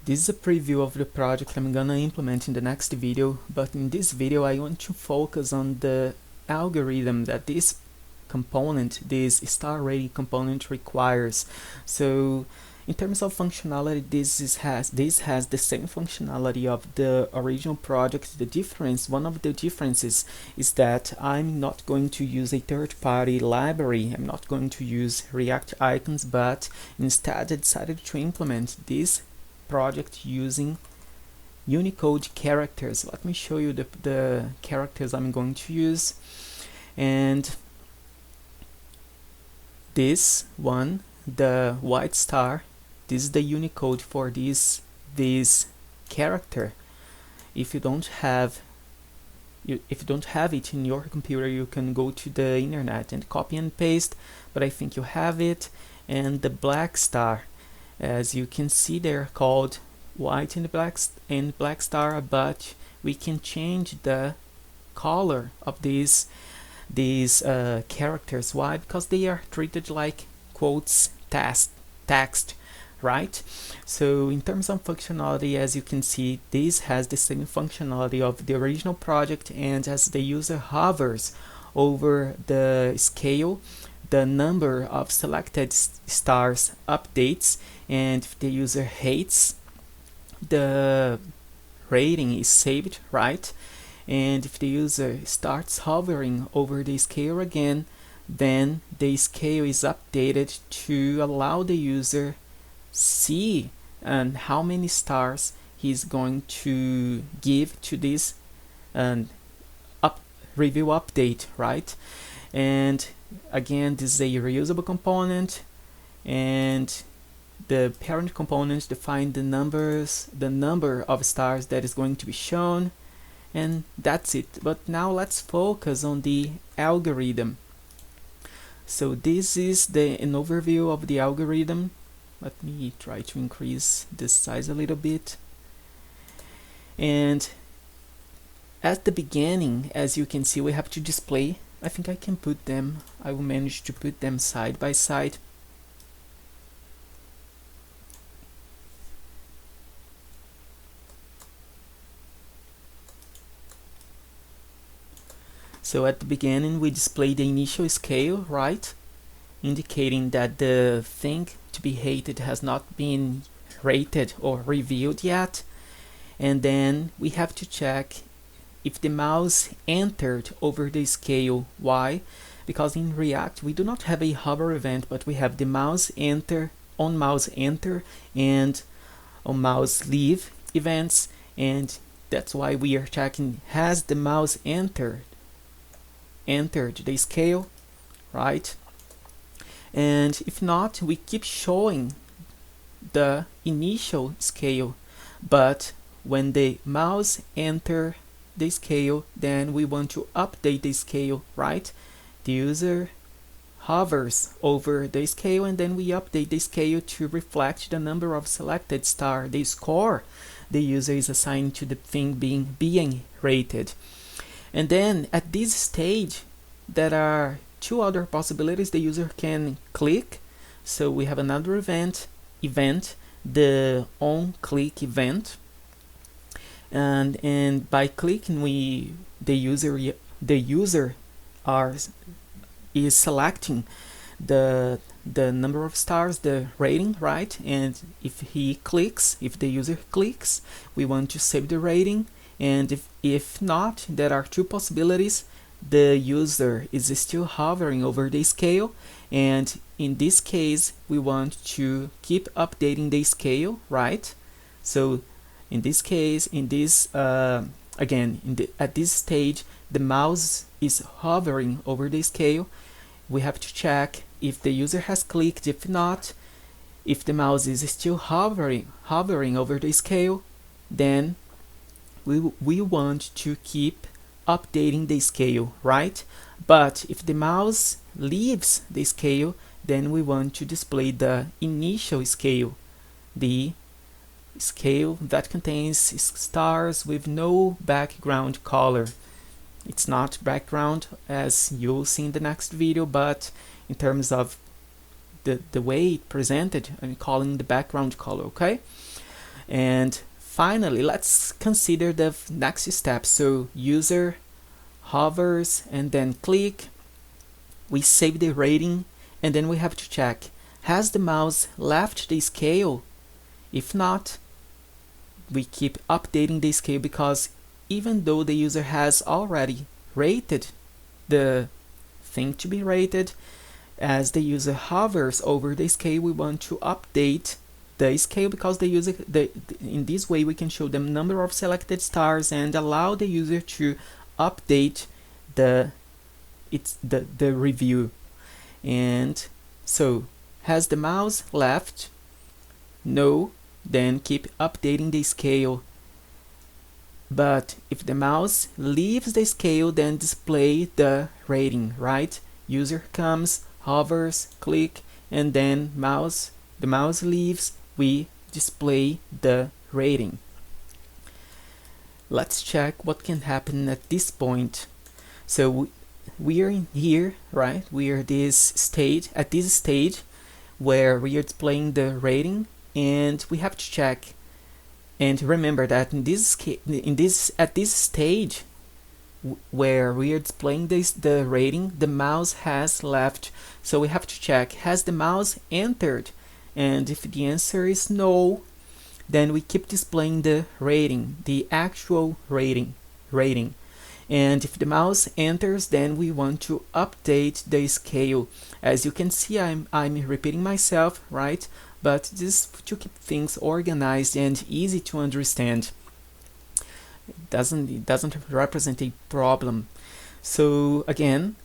This is a preview of the project I'm gonna implement in the next video, but in this video I want to focus on the algorithm that this component, this star rating component requires. So in terms of functionality, this has the same functionality of the original project. One of the differences is that I'm not going to use a third-party library. I'm not going to use React icons, but instead I decided to implement this project using Unicode characters. Let me show you the characters I'm going to use. And this one, the white star, this is the Unicode for this character. If you don't have it in your computer, you can go to the internet and copy and paste, but I think you have it. And the black star, as you can see, they're called white and black star, but we can change the color of these characters. Why? Because they are treated like quotes text, right? So in terms of functionality, as you can see, this has the same functionality of the original project, and as the user hovers over the scale, the number of selected stars updates, and if the user hates, the rating is saved, right? And if the user starts hovering over the scale again, then the scale is updated to allow the user see and how many stars he's going to give to this review update, right? And again, this is a reusable component, and the parent component define the number of stars that is going to be shown, and that's it. But now let's focus on the algorithm. So this is an overview of the algorithm. Let me try to increase the size a little bit. And at the beginning, as you can see, we have to display. I think I can put them, I will manage to put them side by side. So at the beginning we display the initial scale, right? Indicating that the thing to be hated has not been rated or reviewed yet. And then we have to check if the mouse entered over the scale. Why? Because in React we do not have a hover event, but we have the mouse enter, on mouse enter, and on mouse leave events, and that's why we are checking, has the mouse entered the scale, right? And if not, we keep showing the initial scale, but when the mouse enter the scale, then we want to update the scale, right? The user hovers over the scale, and then we update the scale to reflect the number of selected star, the score the user is assigned to the thing being rated. And then at this stage, there are two other possibilities. The user can click. So we have another event, the on-click event. And by clicking, the user is selecting the number of stars, the rating, right? And if the user clicks, we want to save the rating. And if not, there are two possibilities. The user is still hovering over the scale, and in this case we want to keep updating the scale, right? So in this case, at this stage, the mouse is hovering over the scale. We have to check if the user has clicked. If not, if the mouse is still hovering over the scale, then we want to keep updating the scale, right? But if the mouse leaves the scale, then we want to display the initial scale, the scale that contains stars with no background color. It's not background, as you'll see in the next video, but in terms of the way it presented, I'm calling the background color, okay? And finally, let's consider the next step. So user hovers and then click, we save the rating, and then we have to check, has the mouse left the scale? If not, we keep updating the scale, because even though the user has already rated the thing to be rated, as the user hovers over the scale, we want to update the scale, because the user, in this way we can show them number of selected stars and allow the user to update the review. And so, has the mouse left? No. Then keep updating the scale. But if the mouse leaves the scale, then display the rating, right? User comes, hovers, click, and then the mouse leaves, we display the rating. Let's check what can happen at this point. So we are in here, right? We are at this stage where we are displaying the rating, and we have to check. And remember that at this stage where we are displaying the rating, the mouse has left. So we have to check, has the mouse entered? And if the answer is no, then we keep displaying the rating, the actual rating. And if the mouse enters, then we want to update the scale. As you can see, I'm repeating myself, right? But this is to keep things organized and easy to understand. It doesn't represent a problem. So again,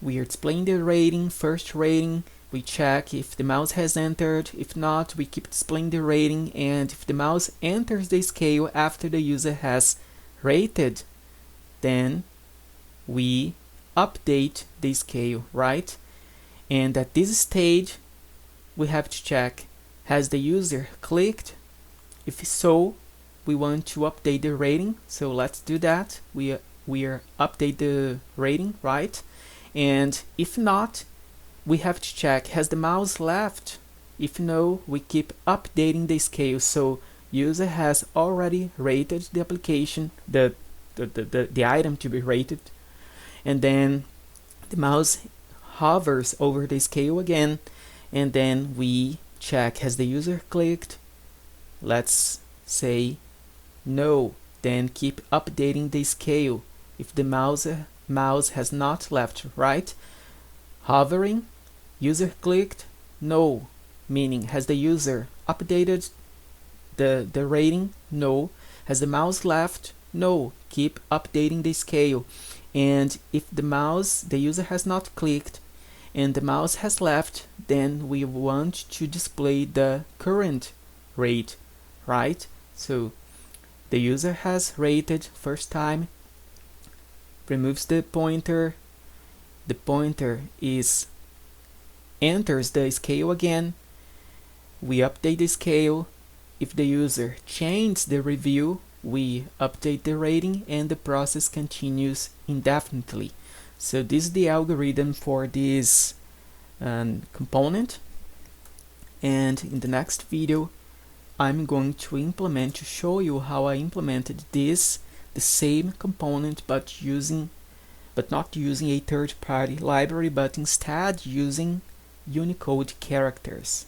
we are displaying the rating, first rating. We check if the mouse has entered. If not, we keep displaying the rating. And if the mouse enters the scale after the user has rated, then we update the scale, right? And at this stage, we have to check, has the user clicked? If so, we want to update the rating. So let's do that. We update the rating, right? And if not, we have to check, has the mouse left? If no, we keep updating the scale. So user has already rated the application, the item to be rated, and then the mouse hovers over the scale again, and then we check, has the user clicked? Let's say no. Then keep updating the scale. If the mouse has not left, right? Hovering, user clicked? No. Meaning, has the user updated the rating? No. Has the mouse left? No. Keep updating the scale. And if the user has not clicked and the mouse has left, then we want to display the current rate, right? So the user has rated first time, removes the pointer enters the scale again, we update the scale. If the user changes the review, we update the rating, and the process continues indefinitely. So this is the algorithm for this component, and in the next video I'm going to show you how I implemented the same component, but not using a third-party library, but instead using Unicode characters.